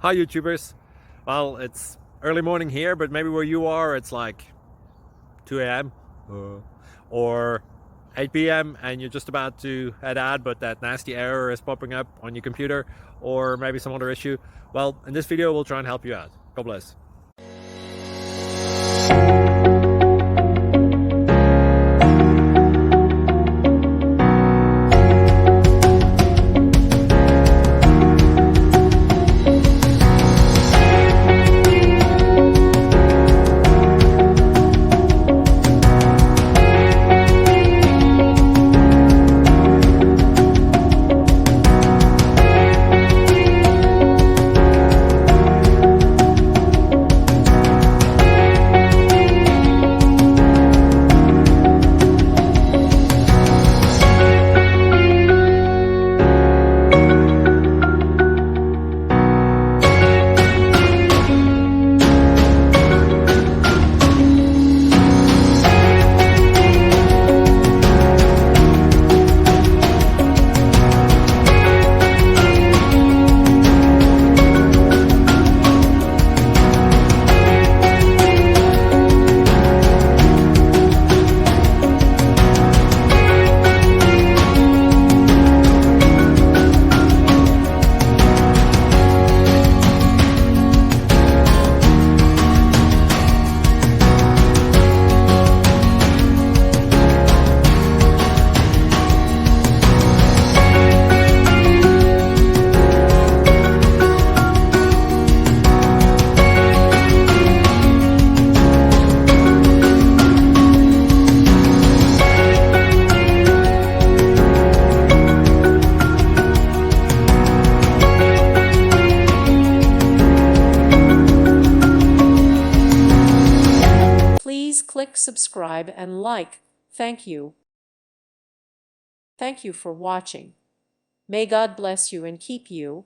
Hi YouTubers. Well, it's early morning here, but maybe where you are it's like 2 a.m. or 8 p.m. and you're just about to head out, but that nasty error is popping up on your computer, or maybe some other issue. Well, in this video we'll try and help you out. God bless. Please click subscribe and like. Thank you. Thank you for watching. May God bless you and keep you.